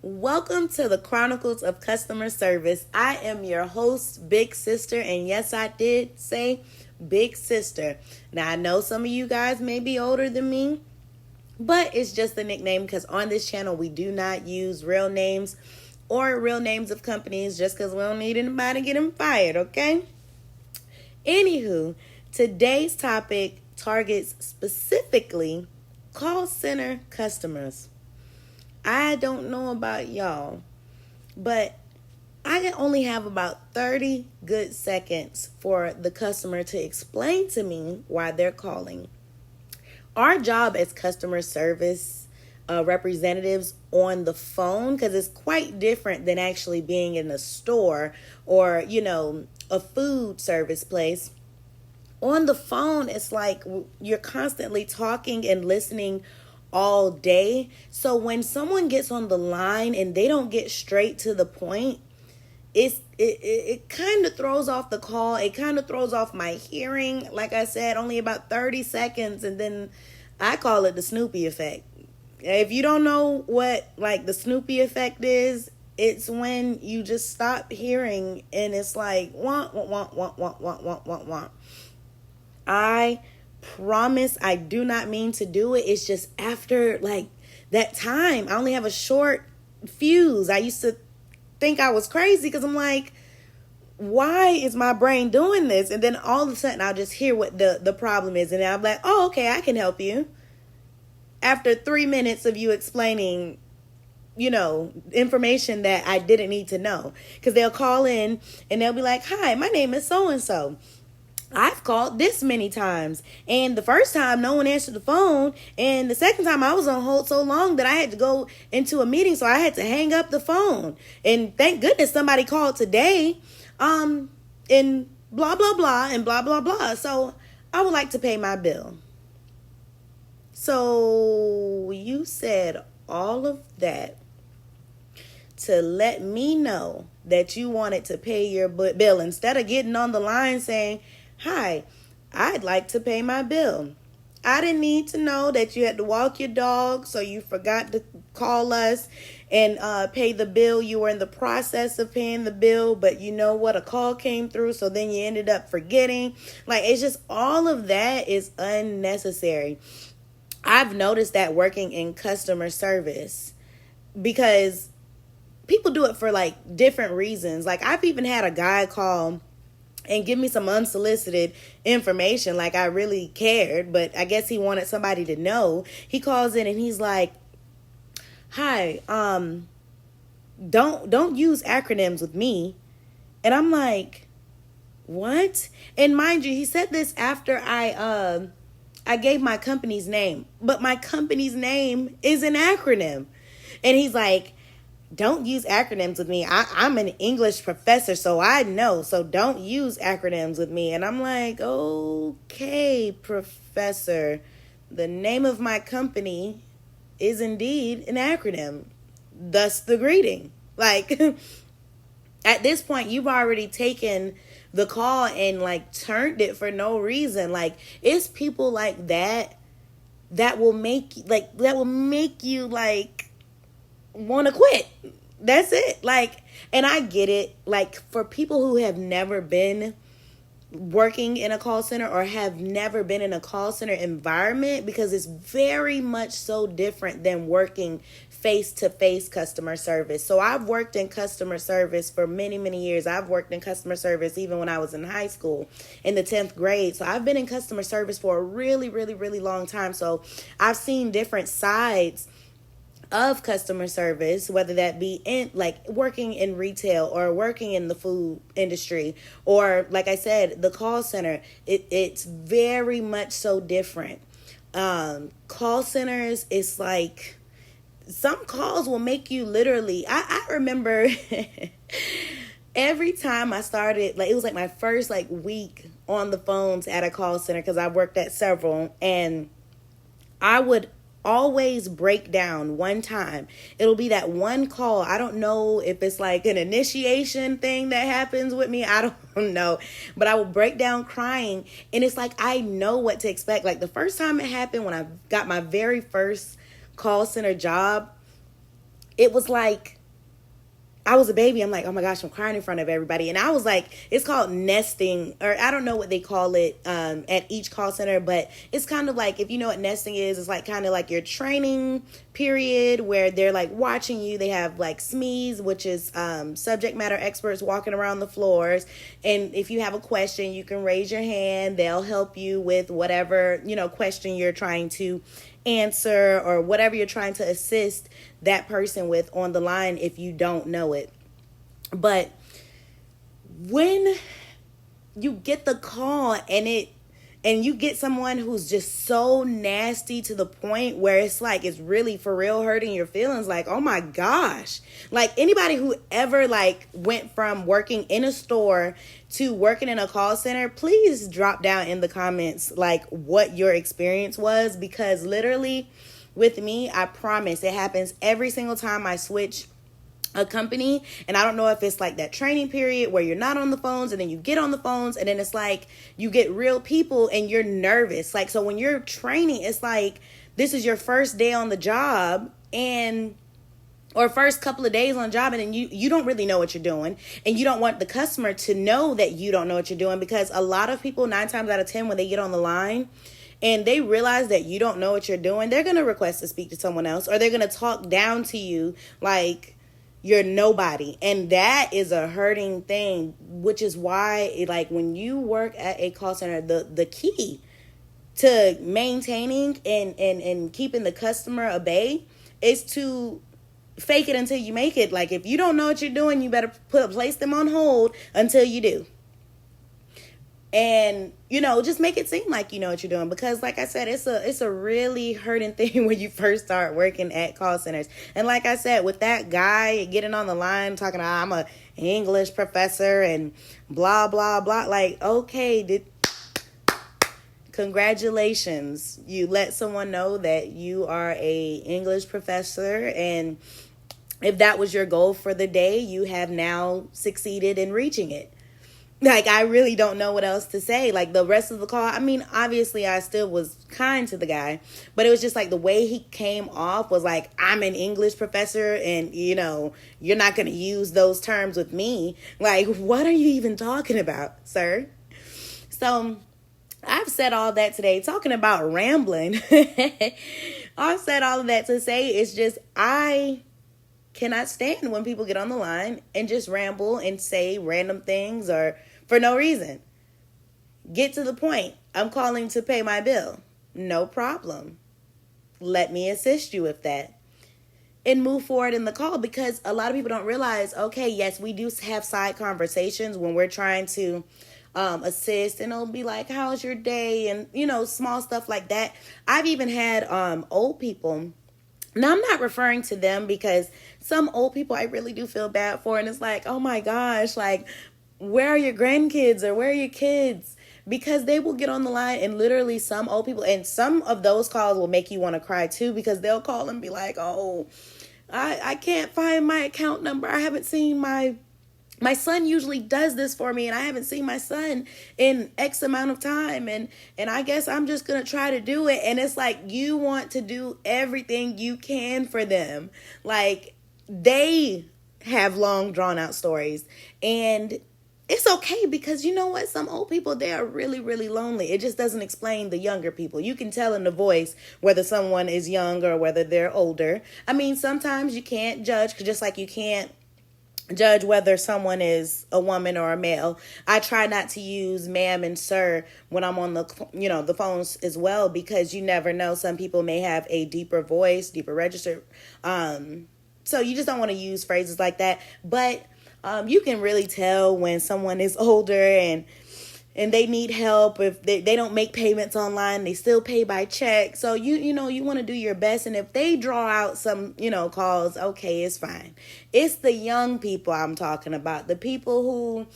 Welcome to the Chronicles of Customer Service. I am your host, Big Sister, and yes, I did say Big Sister. Now, I know some of you guys may be older than me, but it's just a nickname because on this channel, we do not use real names or real names of companies just because we don't need anybody to get them fired, okay? Anywho, today's topic targets specifically call center customers. I don't know about y'all, but I can only have about 30 good seconds for the customer to explain to me why they're calling. Our job as customer service representatives on the phone, because it's quite different than actually being in a store or, a food service place. On the phone, it's like you're constantly talking and listening all day. So when someone gets on the line and they don't get straight to the point, it kind of throws off the call. It kind of throws off my hearing. Like I said, only about 30 seconds, and then I call it the Snoopy effect. If you don't know what like the Snoopy effect is, it's when you just stop hearing and it's like want. I promise I do not mean to do it. It's just after like that time, I only have a short fuse. I used to think I was crazy because I'm like, why is my brain doing this? And then all of a sudden I'll just hear what the problem is. And I'm like, oh, okay, I can help you. After 3 minutes of you explaining, information that I didn't need to know. Because they'll call in and they'll be like, hi, my name is so-and-so. I've called this many times, and the first time no one answered the phone, and the second time I was on hold so long that I had to go into a meeting, so I had to hang up the phone. And thank goodness somebody called today, and blah blah blah and blah blah blah. So I would like to pay my bill. So you said all of that to let me know that you wanted to pay your bill instead of getting on the line saying, hi, I'd like to pay my bill. I didn't need to know that you had to walk your dog, so you forgot to call us and pay the bill. You were in the process of paying the bill, but you know what? A call came through, so then you ended up forgetting. Like, it's just all of that is unnecessary. I've noticed that working in customer service because people do it for like different reasons. Like, I've even had a guy call and give me some unsolicited information like I really cared, but I guess he wanted somebody to know. He calls in and he's like, hi, don't use acronyms with me. And I'm like, what? And mind you, he said this after I gave my company's name, but my company's name is an acronym. And he's like, don't use acronyms with me. I'm an English professor, so I know. So don't use acronyms with me. And I'm like, okay, professor. The name of my company is indeed an acronym. Thus the greeting. Like, at this point, you've already taken the call and like turned it for no reason. Like, it's people like that will make you like want to quit. That's it. Like, and I get it. Like, for people who have never been working in a call center or have never been in a call center environment, because it's very much so different than working face-to-face customer service. So I've worked in customer service for many, many years. I've worked in customer service even when I was in high school in the 10th grade. So I've been in customer service for a really, really, really long time. So I've seen different sides of customer service, whether that be in like working in retail or working in the food industry, or like I said, the call center. It's very much so different. Call centers, it's like some calls will make you literally, I remember every time I started, like it was like my first like week on the phones at a call center, because I worked at several, and I would always break down one time. It'll be that one call. I don't know if it's like an initiation thing that happens with me. I don't know. But I will break down crying. And it's like I know what to expect. Like the first time it happened when I got my very first call center job, it was like I was a baby. I'm like, oh my gosh, I'm crying in front of everybody. And I was like, it's called nesting, or I don't know what they call it at each call center, but it's kind of like, if you know what nesting is, it's like kind of like your training period where they're like watching you. They have like SMEs, which is subject matter experts walking around the floors. And if you have a question, you can raise your hand. They'll help you with whatever, question you're trying to answer or whatever you're trying to assist that person with on the line if you don't know it. But when you get the call and you get someone who's just so nasty to the point where it's like it's really for real hurting your feelings, like, oh my gosh. Like, anybody who ever like went from working in a store to working in a call center, please drop down in the comments like what your experience was, because literally with me, I promise it happens every single time I switch a company. And I don't know if it's like that training period where you're not on the phones and then you get on the phones and then it's like you get real people and you're nervous. Like, so when you're training, it's like this is your first day on the job or first couple of days on the job, and then you don't really know what you're doing, and you don't want the customer to know that you don't know what you're doing, because a lot of people, 9 times out of 10, when they get on the line and they realize that you don't know what you're doing, they're going to request to speak to someone else, or they're going to talk down to you like you're nobody. And that is a hurting thing, which is why like when you work at a call center, the key to maintaining and keeping the customer at bay is to fake it until you make it. Like, if you don't know what you're doing, you better place them on hold until you do. And, just make it seem like you know what you're doing. Because like I said, it's a really hurting thing when you first start working at call centers. And like I said, with that guy getting on the line talking about, I'm a English professor and blah, blah, blah. Like, okay, congratulations. You let someone know that you are a English professor. And if that was your goal for the day, you have now succeeded in reaching it. Like, I really don't know what else to say. Like, the rest of the call, I mean, obviously I still was kind to the guy, but it was just like the way he came off was like, I'm an English professor and, you're not going to use those terms with me. Like, what are you even talking about, sir? So I've said all that today, talking about rambling. I've said all of that to say it's just, I cannot stand when people get on the line and just ramble and say random things or for no reason. Get to the point. I'm calling to pay my bill. No problem. Let me assist you with that. And move forward in the call, because a lot of people don't realize, okay, yes, we do have side conversations when we're trying to assist, and it'll be like, how's your day? And, small stuff like that. I've even had old people. Now, I'm not referring to them, because some old people I really do feel bad for. And it's like, oh my gosh, like, where are your grandkids or where are your kids? Because they will get on the line and literally some old people, and some of those calls will make you want to cry too, because they'll call and be like, oh, I can't find my account number. I haven't seen my son usually does this for me, and I haven't seen my son in X amount of time. And I guess I'm just going to try to do it. And it's like, you want to do everything you can for them. Like, they have long drawn out stories, and it's okay, because you know what? Some old people, they are really, really lonely. It just doesn't explain the younger people. You can tell in the voice whether someone is young or whether they're older. I mean, sometimes you can't judge, just like you can't judge whether someone is a woman or a male. I try not to use ma'am and sir when I'm on the phones as well, because you never know. Some people may have a deeper voice, deeper register. So you just don't want to use phrases like that. But you can really tell when someone is older and they need help. If they don't make payments online, they still pay by check. So you want to do your best. And if they draw out some, calls, okay, it's fine. It's the young people I'm talking about. The people who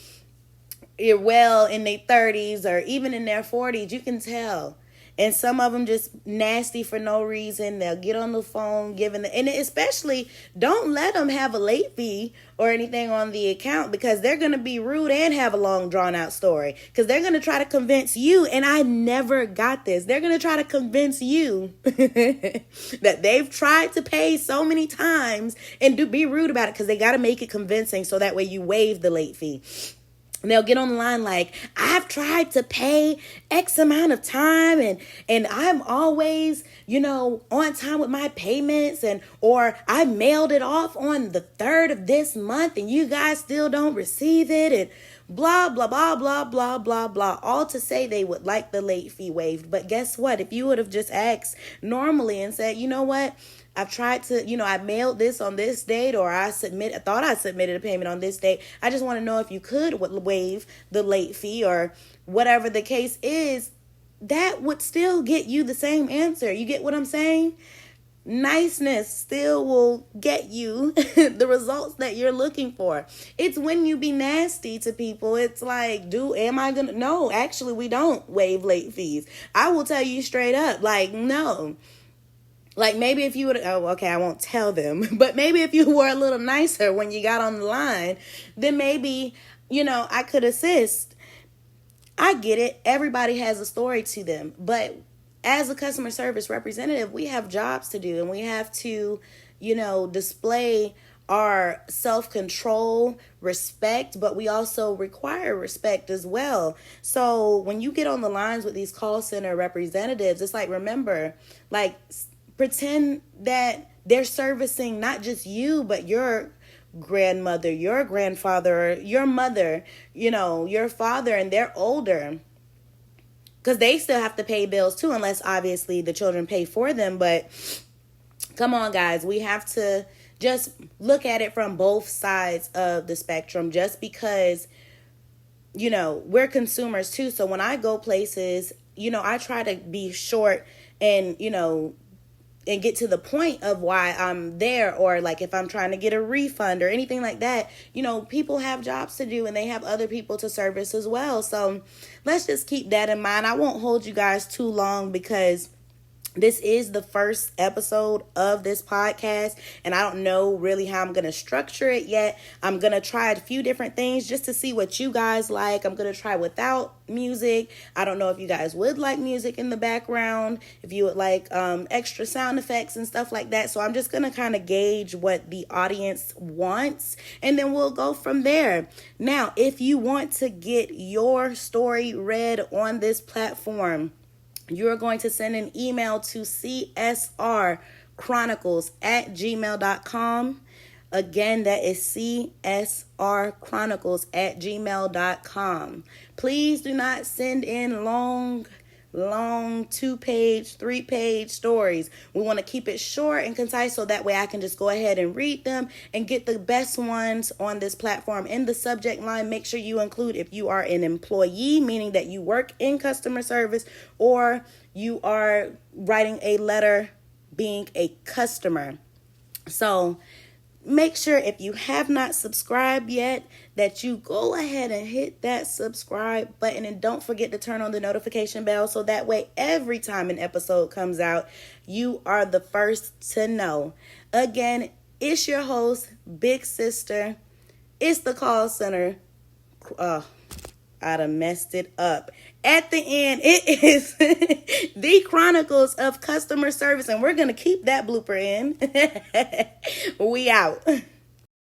are well in their 30s or even in their 40s, you can tell. And some of them just nasty for no reason. They'll get on the phone and especially don't let them have a late fee or anything on the account, because they're going to be rude and have a long drawn out story, because they're going to try to convince you, and I never got this. They're going to try to convince you that they've tried to pay so many times and be rude about it, because they got to make it convincing so that way you waive the late fee. And they'll get on the line like, I've tried to pay X amount of time and I'm always, on time with my payments, or I mailed it off on the 3rd of this month and you guys still don't receive it, and blah, blah, blah, blah, blah, blah, blah. All to say they would like the late fee waived. But guess what? If you would have just asked normally and said, you know what? I've tried to, I mailed this on this date, or I thought I submitted a payment on this date. I just want to know if you could waive the late fee, or whatever the case is. That would still get you the same answer. You get what I'm saying? Niceness still will get you the results that you're looking for. It's when you be nasty to people. It's like, no, actually we don't waive late fees. I will tell you straight up, like, no. Like, maybe if you would, I won't tell them, but maybe if you were a little nicer when you got on the line, then maybe, I could assist. I get it. Everybody has a story to them. But as a customer service representative, we have jobs to do, and we have to, display our self-control, respect, but we also require respect as well. So when you get on the lines with these call center representatives, it's like, remember, like, pretend that they're servicing not just you, but your grandmother, your grandfather, your mother, your father, and they're older. Because they still have to pay bills too, unless obviously the children pay for them. But come on, guys, we have to just look at it from both sides of the spectrum, just because, we're consumers too. So when I go places, I try to be short and, and get to the point of why I'm there, or like if I'm trying to get a refund or anything like that. People have jobs to do and they have other people to service as well. So let's just keep that in mind. I won't hold you guys too long, because this is the first episode of this podcast, and I don't know really how I'm going to structure it yet. I'm going to try a few different things just to see what you guys like. I'm going to try without music. I don't know if you guys would like music in the background, if you would like extra sound effects and stuff like that. So I'm just going to kind of gauge what the audience wants, and then we'll go from there. Now, if you want to get your story read on this platform, you're going to send an email to csrchronicles@gmail.com. Again, that is csrchronicles@gmail.com. Please do not send in long 2-page, 3-page stories. We want to keep it short and concise, so that way I can just go ahead and read them and get the best ones on this platform. In the subject line, make sure you include if you are an employee, meaning that you work in customer service, or you are writing a letter being a customer. So make sure, if you have not subscribed yet, that you go ahead and hit that subscribe button, and don't forget to turn on the notification bell, so that way every time an episode comes out, you are the first to know. Again, it's your host, Big Sister. It's the call center. I done messed it up. At the end, it is the Chronicles of Customer Service, and we're going to keep that blooper in. We out.